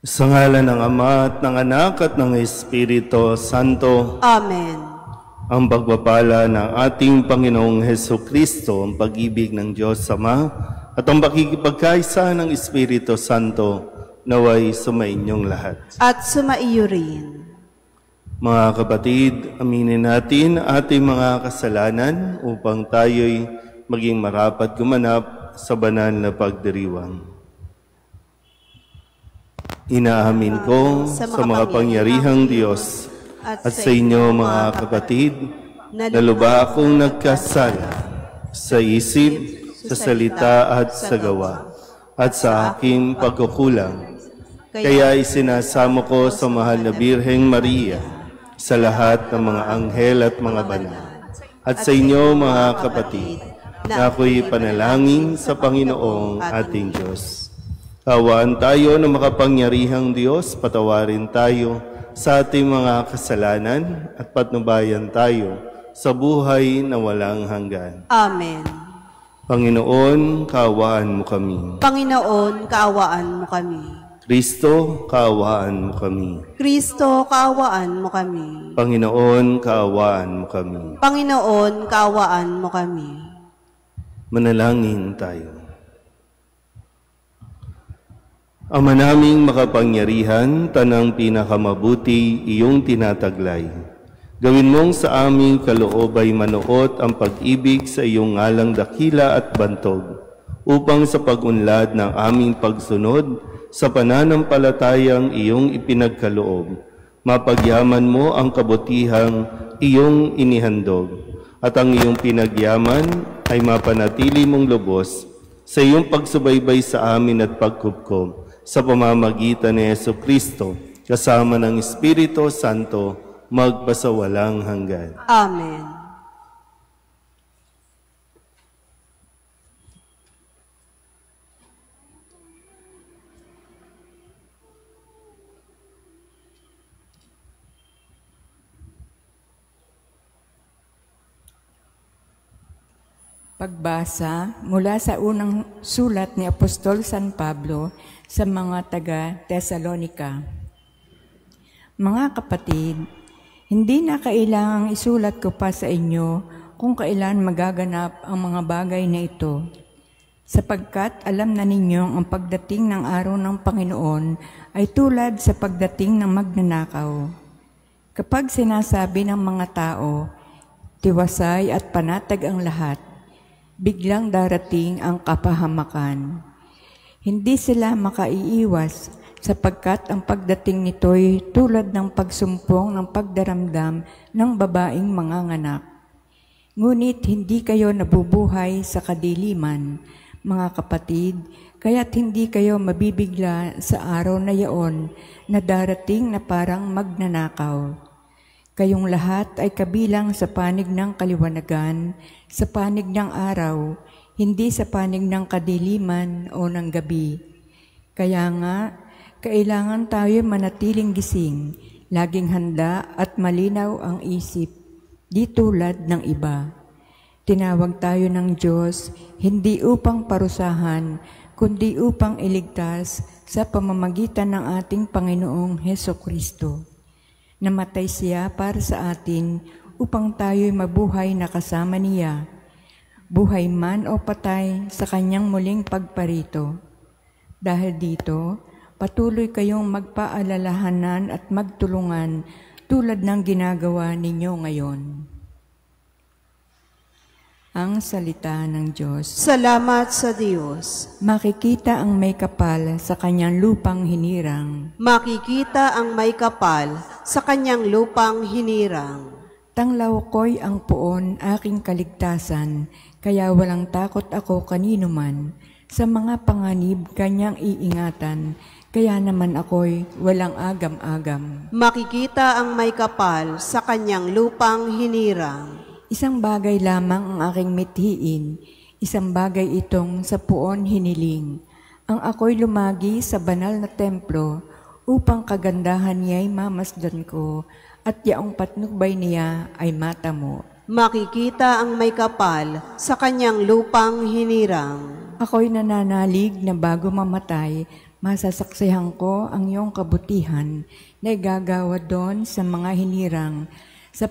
Sa ngalan ng Ama at ng Anak at ng Espiritu Santo. Amen. Ang pagpapala ng ating Panginoong Hesukristo, ang pag-ibig ng Diyos Ama, at ang pakikipagkaisa ng Espiritu Santo, naway sumainyong lahat. At sumaiyo rin. Mga kapatid, aminin natin ating mga kasalanan upang tayo'y maging marapat gumanap sa banal na pagdiriwang. Inaamin ko sa mga pangyarihang Diyos at sa inyo mga kapatid na lubha akong nagkasala sa isip, sa salita at sa gawa at sa aking pagkukulang. Kaya isinasamo ko sa mahal na Birheng Maria, sa lahat ng mga anghel at mga banal, at sa inyo mga kapatid na ako'y panalangin sa Panginoong ating Diyos. Awaan tayo ng makapangyarihang Diyos, patawarin tayo sa ating mga kasalanan at patnubayan tayo sa buhay na walang hanggan. Amen. Panginoon, kaawaan mo kami. Panginoon, kaawaan mo kami. Kristo, kaawaan mo kami. Kristo, kaawaan mo kami. Panginoon, kaawaan mo kami. Panginoon, kaawaan mo kami. Manalangin tayo. Ama naming makapangyarihan, tanang pinakamabuti iyong tinataglay. Gawin mong sa aming kaloob ay manuot ang pag-ibig sa iyong ngalang dakila at bantog, upang sa pag-unlad ng aming pagsunod sa pananampalatayang iyong ipinagkaloob, mapagyaman mo ang kabutihang iyong inihandog, at ang iyong pinagyaman ay mapanatili mong lubos sa iyong pagsubaybay sa amin at pagkupkob, sa pamamagitan ni Jesucristo, kasama ng Espiritu Santo, magpasawalang hanggan. Amen. Pagbasa mula sa unang sulat ni Apostol San Pablo sa mga taga-Tesalonika. Mga kapatid, hindi na kailangang isulat ko pa sa inyo kung kailan magaganap ang mga bagay na ito, sapagkat alam na ninyong ang pagdating ng araw ng Panginoon ay tulad sa pagdating ng magnanakaw. Kapag sinasabi ng mga tao, tiwasay at panatag ang lahat, biglang darating ang kapahamakan. Hindi sila makaiiwas sapagkat ang pagdating nito'y tulad ng pagsumpong ng pagdaramdam ng babaeng manganganak. Ngunit hindi kayo nabubuhay sa kadiliman, mga kapatid, kaya't hindi kayo mabibigla sa araw na yaon na darating na parang magnanakaw. Kayong lahat ay kabilang sa panig ng kaliwanagan, sa panig ng araw, hindi sa panig ng kadiliman o ng gabi. Kaya nga, kailangan tayo manatiling gising, laging handa at malinaw ang isip, di tulad ng iba. Tinawag tayo ng Diyos, hindi upang parusahan, kundi upang iligtas sa pamamagitan ng ating Panginoong Hesukristo. Namatay siya para sa atin upang tayo'y mabuhay na kasama niya, buhay man o patay sa kanyang muling pagparito. Dahil dito, patuloy kayong magpaalalahanan at magtulungan tulad ng ginagawa ninyo ngayon. Ang salita ng Diyos. Salamat sa Diyos. Makikita ang may kapal sa kanyang lupang hinirang. Makikita ang may kapal sa kanyang lupang hinirang. Tanglaw ko'y ang puon aking kaligtasan, kaya walang takot ako kanino man. Sa mga panganib kanyang iingatan, kaya naman ako'y walang agam-agam. Makikita ang may kapal sa kanyang lupang hinirang. Isang bagay lamang ang aking mithiin, isang bagay itong sa puon hiniling. Ang ako'y lumagi sa banal na templo, upang kagandahan niya'y mamasdan ko, at yaong patnubay niya ay matamo. Makikita ang may kapal sa kanyang lupang hinirang. Ako'y nananalig na bago mamatay, Masasaksihan ko ang iyong kabutihan na igagawa doon sa mga hinirang. Sa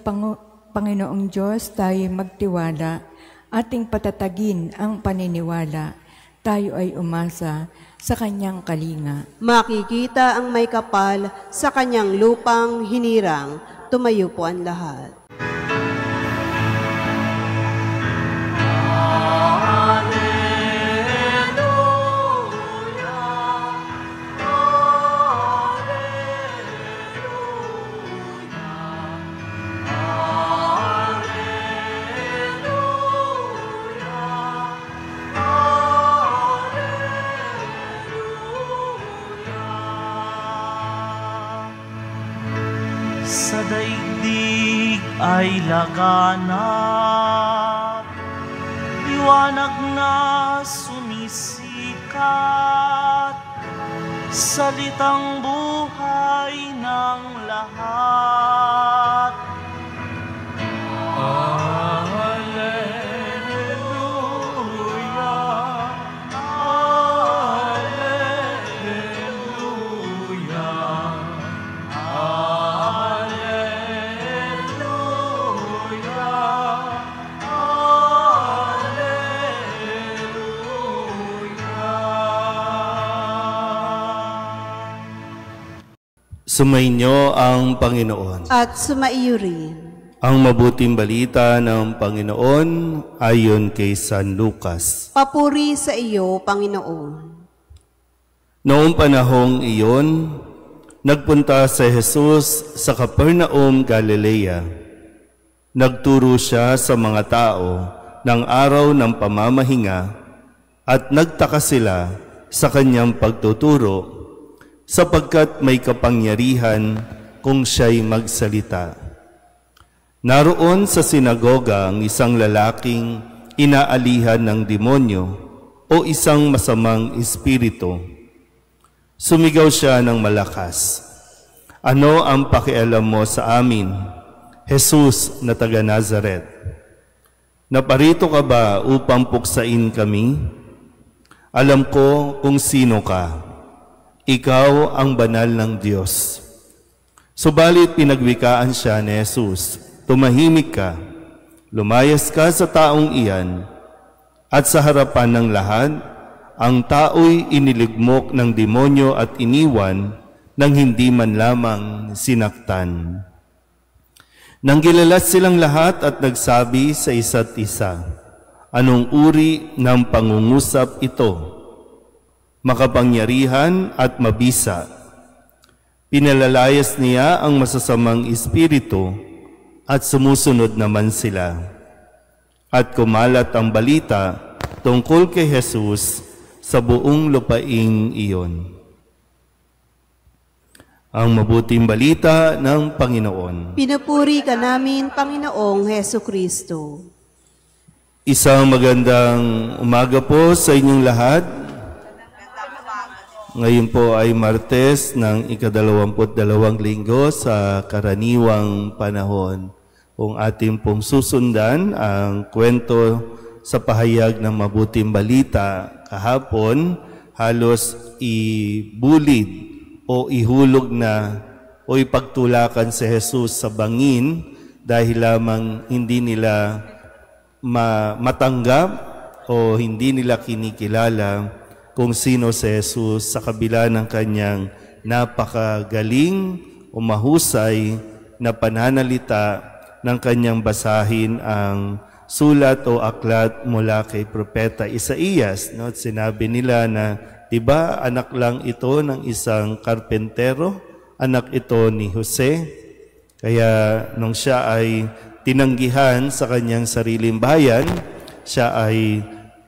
Panginoong Diyos tayo magtiwala, ating patatagin ang paniniwala. Tayo ay umasa sa kanyang kalinga. Makikita ang may kapal sa kanyang lupang hinirang. Tumayo po ang lahat. Sa daigdig ay laganap, liwanag na sumisikat, salitang buhay ng lahat. Sumainyo ang Panginoon. At sumaiyo rin. Ang mabuting balita ng Panginoon ayon kay San Lucas. Papuri sa iyo, Panginoon. Noong panahong iyon, nagpunta si Jesus sa Capernaum, Galilea. Nagturo siya sa mga tao ng araw ng pamamahinga at nagtaka sila sa kanyang pagtuturo sapagkat may kapangyarihan kung siya'y magsalita. Naroon sa sinagoga ang isang lalaking inaalihan ng demonyo o isang masamang espiritu. Sumigaw siya ng malakas, "Ano ang pakialam mo sa amin, Jesus na taga Nazaret? Naparito ka ba upang puksain kami? Alam ko kung sino ka. Ikaw ang banal ng Diyos." Subalit pinagwikaan siya ni Jesus, "Tumahimik ka, lumayas ka sa taong iyan." At sa harapan ng lahat, ang tao'y iniligmok ng demonyo at iniwan nang hindi man lamang sinaktan. Nanggilalas silang lahat at nagsabi sa isa't isa, "Anong uri ng pangungusap ito? Makapangyarihan at mabisa. Pinalalayas niya ang masasamang espiritu at sumusunod naman sila." At kumalat ang balita tungkol kay Jesus sa buong lupaing iyon. Ang mabuting balita ng Panginoon. Pinupuri ka namin, Panginoong Hesukristo. Isang magandang umaga po sa inyong lahat. Ngayon po ay Martes ng ika-22 linggo sa karaniwang panahon. Kung ating pong susundan ang kwento sa pahayag ng mabuting balita kahapon, halos ibulid o ihulog na o ipagtulakan si Jesus sa bangin dahil lamang hindi nila matanggap o hindi nila kinikilala kung sino si Jesus sa kabila ng kanyang napakagaling o mahusay na pananalita ng kanyang basahin ang sulat o aklat mula kay Propeta Isaías. No? At sinabi nila na, diba, anak lang ito ng isang karpentero, anak ito ni Jose. Kaya nung siya ay tinanggihan sa kanyang sariling bayan, siya ay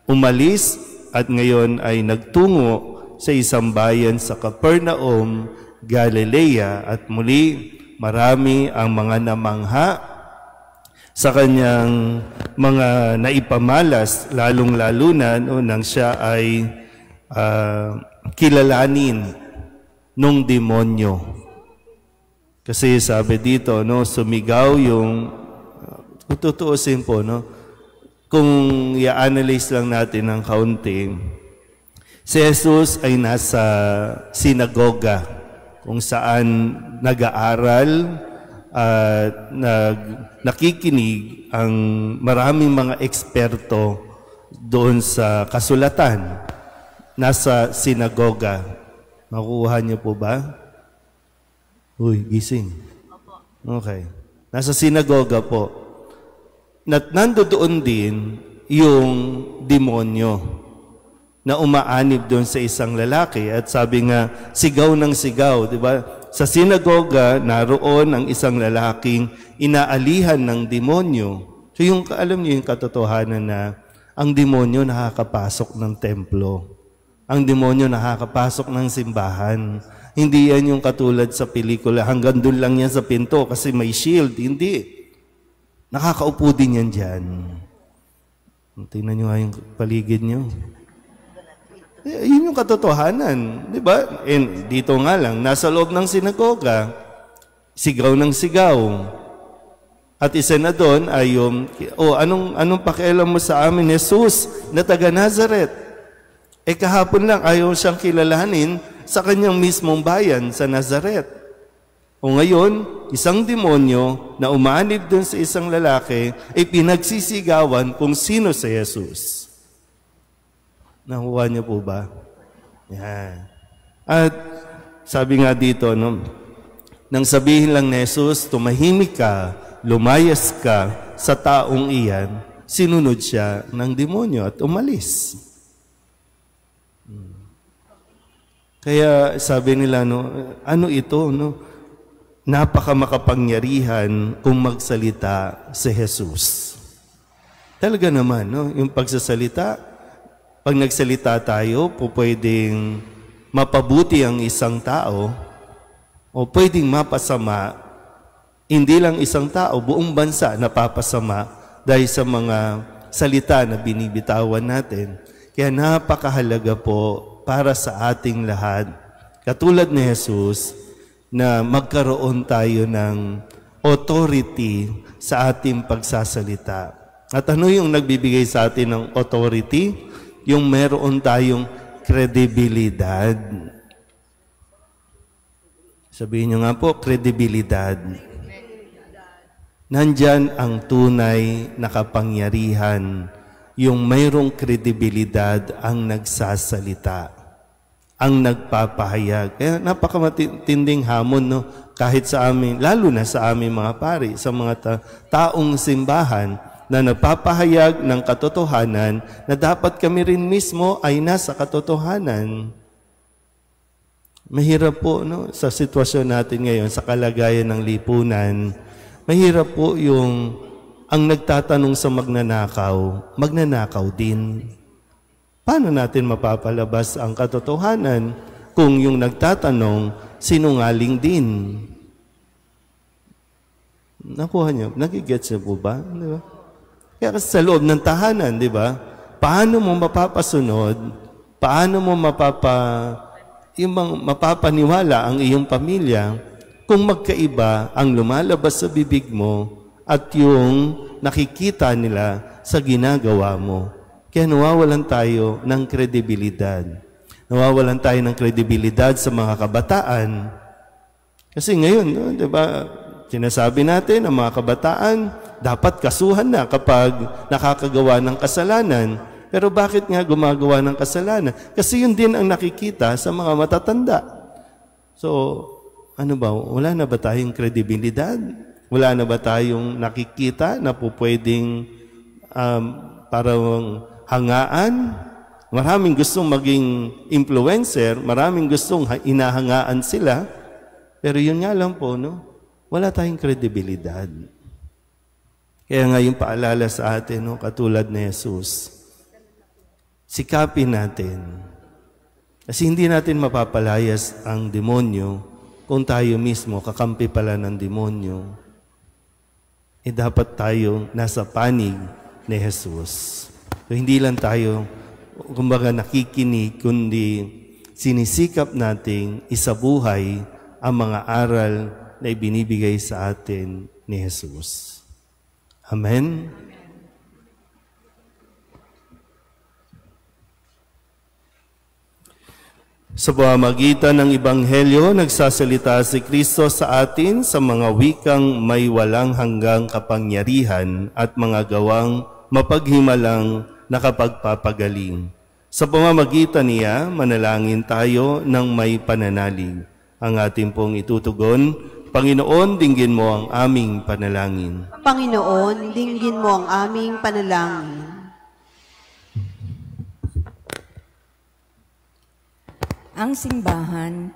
umalis at ngayon ay nagtungo sa isang bayan sa Capernaum, Galilea, at muli marami ang mga namangha sa kanyang mga naipamalas, lalong-lalo na nang siya ay kilalanin nung demonyo. Kasi sabi dito, no, sumigaw yung, kung tutuusin po, no, kung i-analyze lang natin ng kaunti, Si Jesus ay nasa sinagoga kung saan nag-aaral at nakikinig ang maraming mga eksperto doon sa kasulatan. Nasa sinagoga. Makuha niyo po ba? Uy, gising. Okay. Nasa sinagoga po. Nandoon din yung demonyo na umaanib doon sa isang lalaki at sabi nga, sigaw ng sigaw, di ba? Sa sinagoga, naroon ang isang lalaking inaalihan ng demonyo. So alam niyo yung katotohanan na ang demonyo nakakapasok ng templo. Ang demonyo nakakapasok ng simbahan. Hindi yan yung katulad sa pelikula, hanggang doon lang yan sa pinto kasi may shield. Hindi. Nakakaupo din yan dyan. Tingnan nyo nga yung paligid nyo. Yun yung katotohanan, di ba? And dito nga lang, nasa loob ng sinagoga, sigaw ng sigaw. At isa na doon ay yung, anong pakialam mo sa amin, Jesus, na taga Nazareth? Kahapon lang ayaw siyang kilalanin sa kanyang mismong bayan sa Nazareth. O ngayon, isang demonyo na umanib doon sa isang lalaki ay pinagsisigawan kung sino si Jesus. Nakuha niyo po ba? Yan. At sabi nga dito, nang sabihin lang ni Jesus, tumahimik ka, lumayas ka sa taong iyan, sinunod siya ng demonyo at umalis. Kaya sabi nila, ano ito? Napaka makapangyarihan kung magsalita si Jesus. Talaga naman, yung pagsasalita, pag nagsalita tayo, pwedeng mapabuti ang isang tao o pwedeng mapasama, hindi lang isang tao, buong bansa napapasama dahil sa mga salita na binibitawan natin. Kaya napakahalaga po para sa ating lahat, katulad ni Jesus, na magkaroon tayo ng authority sa ating pagsasalita. At ano yung nagbibigay sa atin ng authority? Yung meron tayong kredibilidad. Sabihin nyo nga po, kredibilidad. Nandyan ang tunay na kapangyarihan. Yung mayroong kredibilidad ang nagsasalita, ang nagpapahayag. Kaya napakamatinding hamon, kahit sa amin, lalo na sa aming mga pari, sa mga taong simbahan, na nagpapahayag ng katotohanan na dapat kami rin mismo ay nasa katotohanan. Mahirap po sa sitwasyon natin ngayon, sa kalagayan ng lipunan, mahirap po yung ang nagtatanong sa magnanakaw din. Paano natin mapapalabas ang katotohanan kung yung nagtatanong sinungaling din? Nakuha niyo? Nagigets niyo po ba? Di ba? Kaya sa loob ng tahanan, di ba? Paano mo mapapasunod? Paano mo mapapaniwala ang iyong pamilya kung magkaiba ang lumalabas sa bibig mo at yung nakikita nila sa ginagawa mo? Kaya nawawalan tayo ng kredibilidad. Nawawalan tayo ng kredibilidad sa mga kabataan. Kasi ngayon, di ba, sinasabi natin ang mga kabataan, dapat kasuhan na kapag nakakagawa ng kasalanan. Pero bakit nga gumagawa ng kasalanan? Kasi yun din ang nakikita sa mga matatanda. So, wala na ba tayong kredibilidad? Wala na ba tayong nakikita na po pwedeng parang hangaan? Maraming gustong maging influencer, maraming gustong inahangaan sila. Pero yun nga lang po, wala tayong kredibilidad. Kaya nga yung paalala sa atin, katulad ni Jesus, sikapin natin. Kasi hindi natin mapapalayas ang demonyo kung tayo mismo kakampi pala ng demonyo. Dapat tayo nasa panig ni Jesus. So, hindi lang tayo, kumbaga, nakikinig, kundi sinisikap nating isabuhay ang mga aral na ibinibigay sa atin ni Jesus. Amen? Sa pamamagitan ng Ebanghelyo, nagsasalita si Kristo sa atin sa mga wikang may walang hanggang kapangyarihan at mga gawang mapaghimalang nakapagpapagaling. Sa pamamagitan niya, manalangin tayo ng may pananalig. Ang ating pong itutugon, Panginoon, dinggin mo ang aming panalangin. Panginoon, dinggin mo ang aming panalangin. Ang simbahan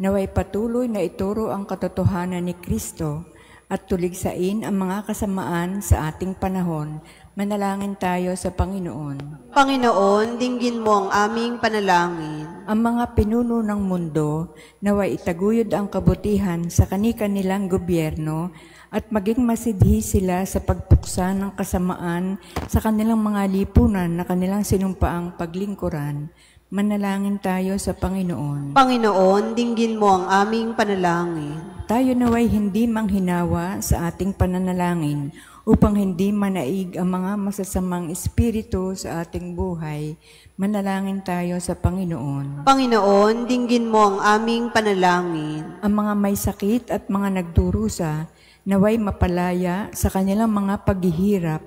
naway patuloy na ituro ang katotohanan ni Kristo at tuligsain ang mga kasamaan sa ating panahon. Manalangin tayo sa Panginoon. Panginoon, dinggin mo ang aming panalangin. Ang mga pinuno ng mundo naway itaguyod ang kabutihan sa kani-kanilang gobyerno at maging masidhi sila sa pagpuksa ng kasamaan sa kanilang mga lipunan na kanilang sinumpaang paglingkuran. Manalangin tayo sa Panginoon. Panginoon, dinggin mo ang aming panalangin. Tayo naway hindi manghinawa sa ating pananalangin upang hindi manaig ang mga masasamang espiritu sa ating buhay. Manalangin tayo sa Panginoon. Panginoon, dinggin mo ang aming panalangin. Ang mga may sakit at mga nagdurusa naway mapalaya sa kanilang mga paghihirap.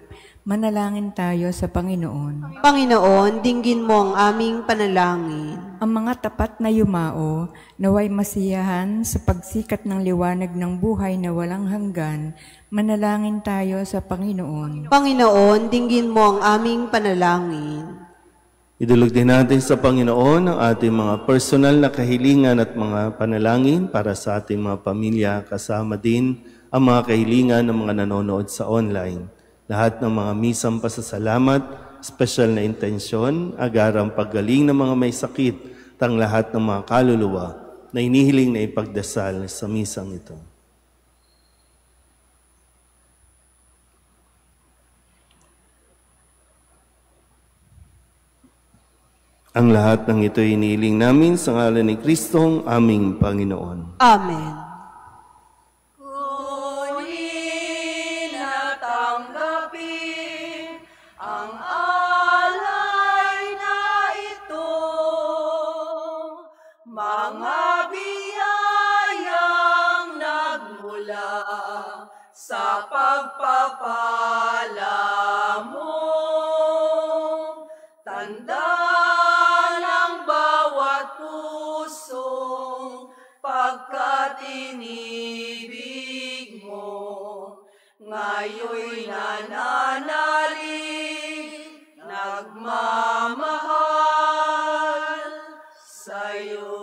Manalangin tayo sa Panginoon. Panginoon, dinggin mo ang aming panalangin. Ang mga tapat na yumao, naway masiyahan sa pagsikat ng liwanag ng buhay na walang hanggan. Manalangin tayo sa Panginoon. Panginoon, dinggin mo ang aming panalangin. Idulog din natin sa Panginoon ang ating mga personal na kahilingan at mga panalangin para sa ating mga pamilya, kasama din ang mga kahilingan ng mga nanonood sa online. Lahat ng mga misang pasasalamat, special na intensyon, agarang paggaling ng mga may sakit, tang lahat ng mga kaluluwa na inihiling na ipagdasal sa misang ito. Ang lahat ng ito inihiling namin sa ngalan ni Kristong aming Panginoon. Amen. Mga biyayang nagmula sa pagpapala mo, tanda ng bawat pusong pagkat inibig mo, ngayon'y nananalig, nagmamahal sa'yo.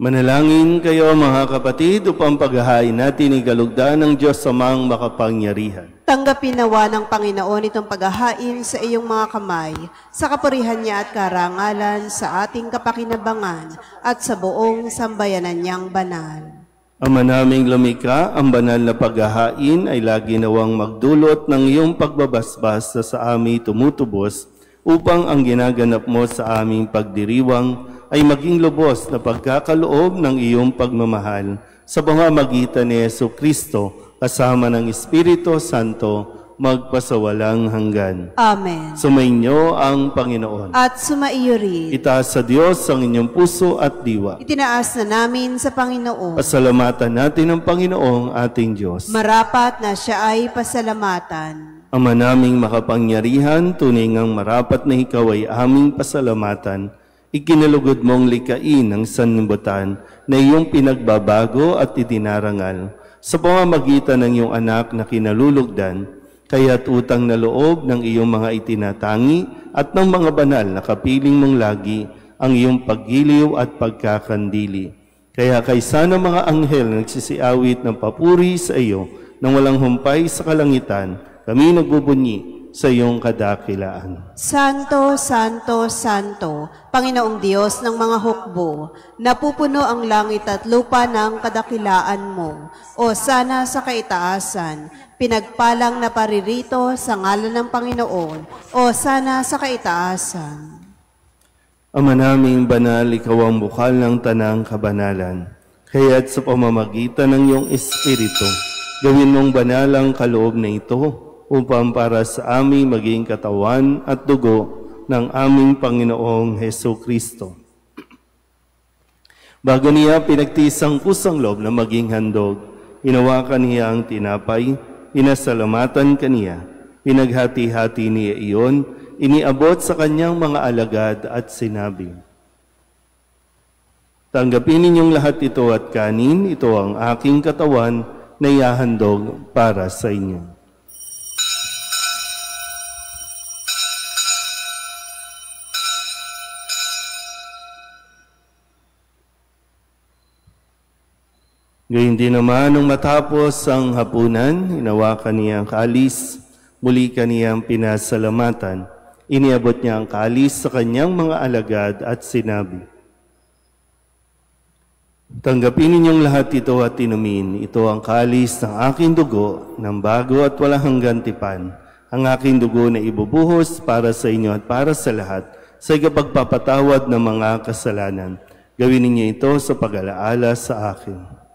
Manalangin kayo mga kapatid upang paghahain natin igalugdan ng Diyos Amang makapangyarihan. Tanggapin nawa ng Panginoon itong paghahain sa iyong mga kamay, sa kapurihan niya at karangalan sa ating kapakinabangan at sa buong sambayanan niyang banal. Ama naming lumikha, ang banal na paghahain ay lagi nawang magdulot ng iyong pagbabasbas na sa amin tumutubos upang ang ginaganap mo sa aming pagdiriwang ay maging lubos na pagkakaloob ng iyong pagmamahal sa pamamagitan ni Jesucristo kasama ng Espiritu Santo magpasawalang hanggan. Amen. Sumainyo ang Panginoon. At sumaiyo rin. Itaas sa Diyos ang inyong puso at diwa. Itinaas na namin sa Panginoon. Pasalamatan natin ang Panginoong ating Diyos. Marapat na siya ay pasalamatan. Ama naming makapangyarihan, tunay ngang marapat na ikaw ay aming pasalamatan. Ikinalugod mong likain ang sanlibutan na iyong pinagbabago at idinarangal sa pamamagitan ng iyong anak na kinalulugdan, kaya't utang na loob ng iyong mga itinatangi at ng mga banal na kapiling mong lagi ang iyong paggiliw at pagkakandili. Kaya kaysa ng mga anghel na nagsisiawit ng papuri sa iyo nang walang humpay sa kalangitan, kami nagbubunyi sa iyong kadakilaan. Santo, Santo, Santo, Panginoong Diyos ng mga hukbo, napupuno ang langit at lupa ng kadakilaan mo. O sana sa kaitaasan, pinagpalang na paririto sa ngalan ng Panginoon. O sana sa kaitaasan. Ama naming banal, ikaw ang bukal ng tanang kabanalan. Kaya't sa pamamagitan ng iyong Espiritu, gawin mong banal ang kaloob na ito, upang para sa aming maging katawan at dugo ng aming Panginoong Heso Kristo. Bago niya pinagtiis ang kusang loob na maging handog, hinawakan niya ang tinapay, pinasalamatan kaniya, pinaghati-hati niya iyon, iniabot sa kanyang mga alagad at sinabi, "Tanggapin ninyong lahat ito at kanin, ito ang aking katawan na ihahandog para sa inyo." Gayun din naman, nung matapos ang hapunan, hinawakan niya ang kalis, muli kaniyang pinasalamatan. Iniabot niya ang kalis sa kanyang mga alagad at sinabi, "Tanggapin ninyong lahat ito at inumin. Ito ang kalis ng aking dugo, ng bago at walang hanggang tipan. Ang aking dugo na ibubuhos para sa inyo at para sa lahat, sa ikapagpapatawad ng mga kasalanan. Gawin ninyo ito sa pag-alaala sa akin."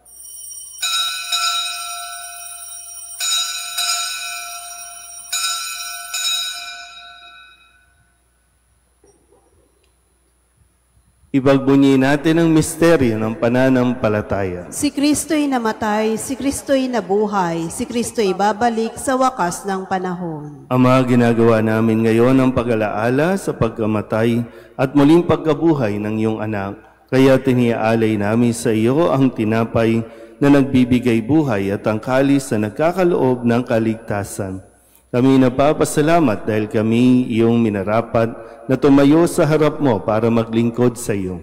Ipagbunyi natin ang misteryo ng pananampalataya. Si Kristo'y namatay, si Kristo'y nabuhay, si Kristo'y babalik sa wakas ng panahon. Ama, ginagawa namin ngayon ang pag-alaala sa pagkamatay at muling pagkabuhay ng iyong anak. Kaya tiniaalay namin sa iyo ang tinapay na nagbibigay buhay at ang kalis na nagkakaloob ng kaligtasan. Kami napapasalamat dahil kami iyong minarapat na tumayo sa harap mo para maglingkod sa iyo.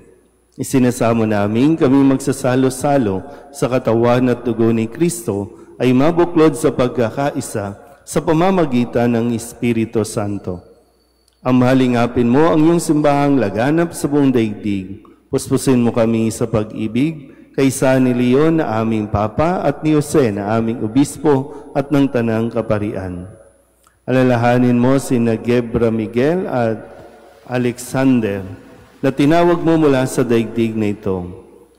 Isinasamo namin kami magsasalo-salo sa katawan at dugo ni Kristo ay mabuklod sa pagkakaisa sa pamamagitan ng Espiritu Santo. Amhalingapin mo ang iyong simbahang laganap sa buong daigdig. Puspusin mo kami sa pag-ibig kay San Leon na aming Papa at ni Jose na aming Obispo at ng Tanang Kaparian. Alalahanin mo sina Gebra Miguel at Alexander na tinawag mo mula sa daigdig na ito.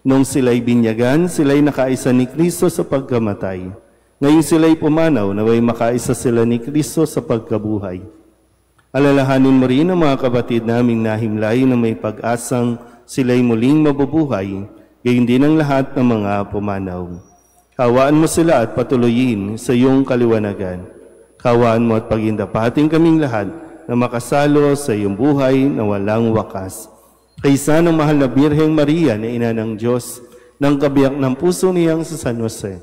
Nung sila'y binyagan, sila'y nakaisa ni Kristo sa pagkamatay. Ngayon sila'y pumanaw, naway makaisa sila ni Kristo sa pagkabuhay. Alalahanin mo rin ang mga kapatid naming nahimlay na may pag-asang sila'y muling mabubuhay, gayon din ang lahat ng mga pumanaw. Kawaan mo sila at patuloyin sa iyong kaliwanagan. Kawaan mo at pagindapating kaming lahat na makasalo sa iyong buhay na walang wakas. Kaysa ng mahal na Birheng Maria na ina ng Diyos, ng kabiyak ng puso niyang sa San Jose.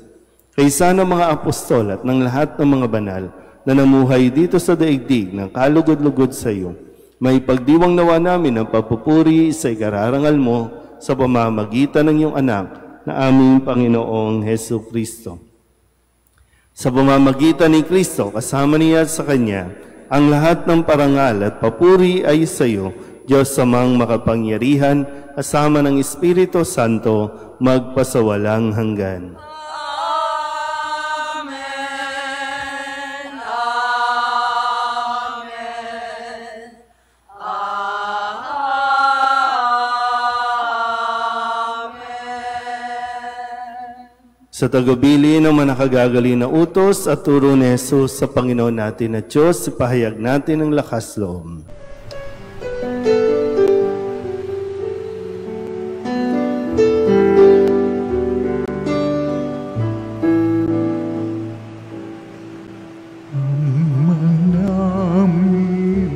Kaysa ng mga apostol at ng lahat ng mga banal na namuhay dito sa daigdig ng kalugod-lugod sa iyo, may pagdiwang nawa namin ang pagpupuri sa ikararangal mo sa pamamagitan ng iyong anak na aming Panginoong Heso Kristo. Sa pamamagitan ni Kristo, kasama niya sa Kanya, ang lahat ng parangal at papuri ay sa iyo, Diyos Amang makapangyarihan, kasama ng Espiritu Santo, magpasawalang hanggan. Sa tagubilin ng manakagagali na utos at turo ni Jesus sa Panginoon natin at Diyos, ipahayag natin ang lakas loob. Ama namin,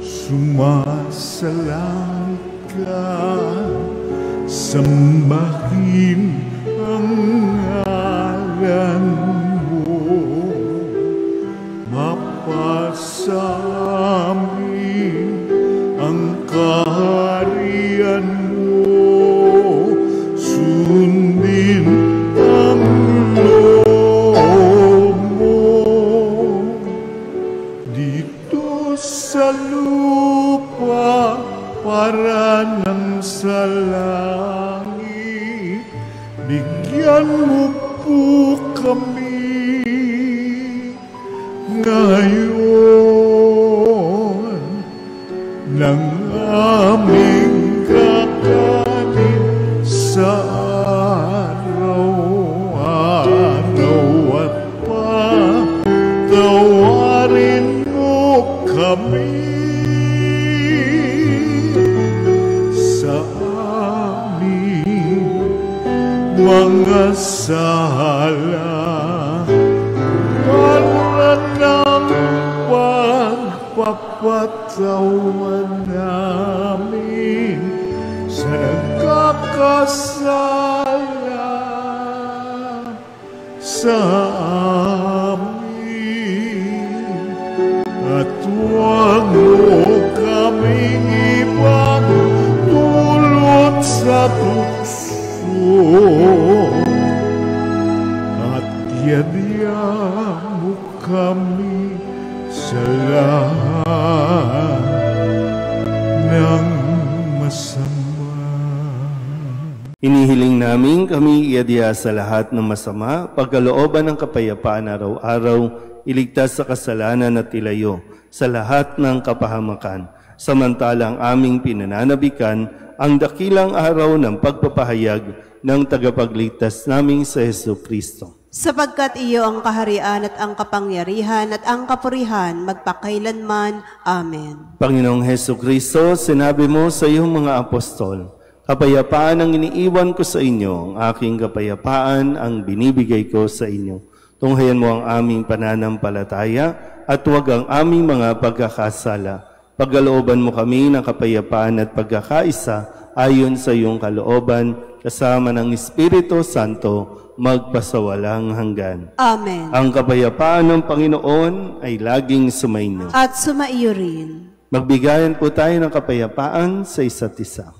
sumasalang ka, sambahin ang ngalan mo, mapasamin ang kaharian mo, sundin ang loob mo, dito sa lupa para ng sa langit. Bigyan mo po kami ngayon ng aming kakanin sa araw-araw at patawarin sa aming mga sala para ng pagpapatawan namin sa nagkakasala sa amin. At huwag mo kaming ipagdulot sa tukso, at yadya mo kami sa lahat ng masama. Inihiling namin kami iadya sa lahat ng masama, pagkalooban ng kapayapaan araw-araw, iligtas sa kasalanan at ilayo sa lahat ng kapahamakan. Samantalang aming pinananabikan ang dakilang araw ng pagpapahayag ng tagapagligtas naming sa Jesucristo. Sapagkat iyo ang kaharian at ang kapangyarihan at ang kapurihan magpakailanman. Amen. Panginoong Jesucristo, sinabi mo sa iyong mga apostol, kapayapaan ang iniiwan ko sa inyo, ang aking kapayapaan ang binibigay ko sa inyo. Tunghayan mo ang aming pananampalataya at huwag ang aming mga pagkakasala. Pagkalooban mo kami ng kapayapaan at pagkakaisa ayon sa iyong kalooban, kasama ng Espiritu Santo, magpasawalang hanggan. Amen. Ang kapayapaan ng Panginoon ay laging sumainyo. At sumaiyo rin. Magbigayan po tayo ng kapayapaan sa isa't isa.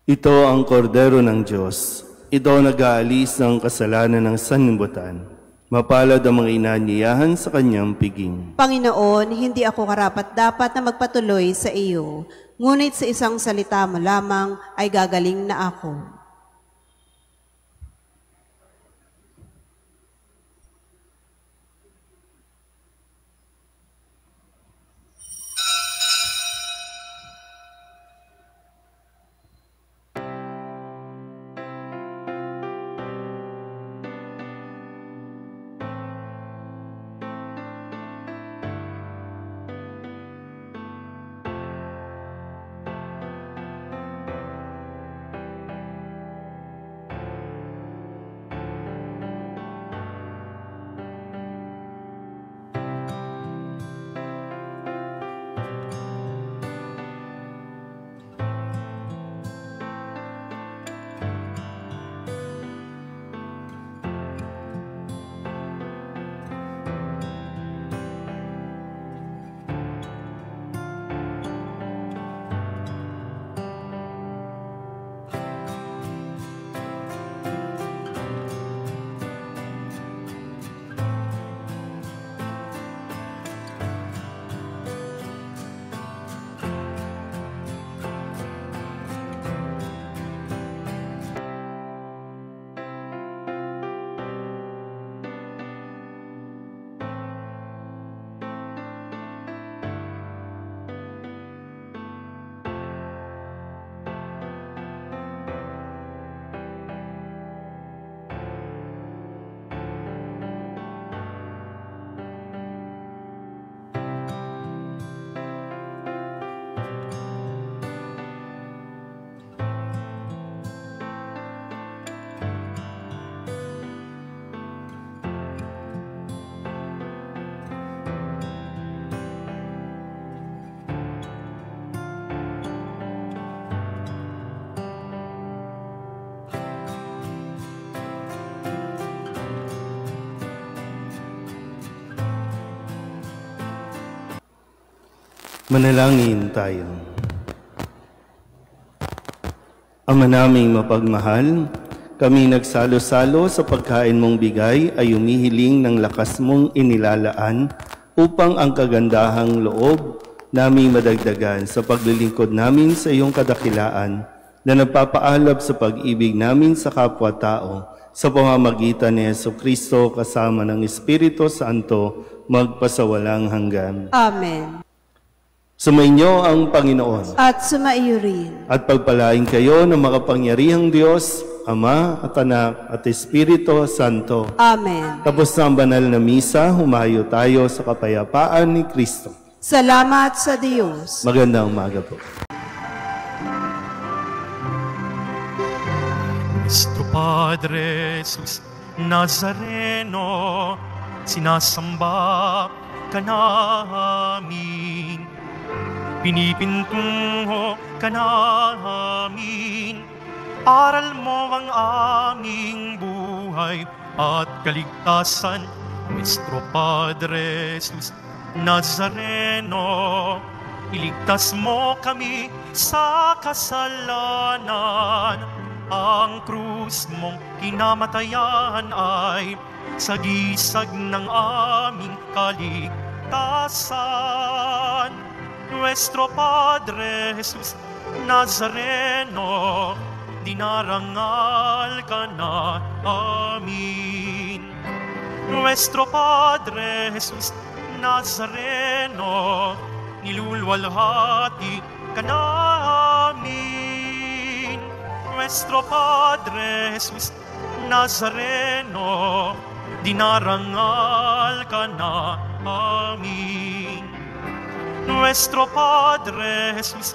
Ito ang kordero ng Diyos. Ito ang nag-aalis ng kasalanan ng sanlibutan. Mapalad ang mga inanyayahan sa kanyang piging. Panginoon, hindi ako karapat-dapat na magpatuloy sa iyo, ngunit sa isang salita mo lamang ay gagaling na ako. Manalangin tayo. Ama naming mapagmahal, kami nagsalo-salo sa pagkain mong bigay ay umihiling ng lakas mong inilalaan upang ang kagandahang loob naming madagdagan sa paglilingkod namin sa iyong kadakilaan na nagpapaalab sa pag-ibig namin sa kapwa-tao sa pamamagitan ni Jesucristo kasama ng Espiritu Santo magpasawalang hanggan. Amen. Sumainyo ang Panginoon. At sumaiyo rin. At pagpalain kayo ng makapangyarihang Diyos, Ama at Anak at Espiritu Santo. Amen. Tapos na ang banal na misa, humayo tayo sa kapayapaan ni Kristo. Salamat sa Diyos. Magandang umaga po. Nuestro Padre Jesus Nazareno, sinasamba ka namin, pinipintungo ka namin, aral mo ang aming buhay at kaligtasan. Nuestro Padre Jesus Nazareno, iligtas mo kami sa kasalanan. Ang krus mong kinamatayan ay sagisag ng aming kaligtasan. Nuestro Padre Jesus Nazareno, dinarangal ka na amin. Nuestro Padre Jesus Nazareno, nilulwalhati ka namin. Nuestro Padre Jesus Nazareno, dinarangal ka na amin. Nuestro Padre Jesus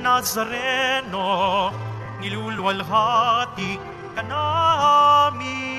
Nazareno, nilulwalhati ka namin.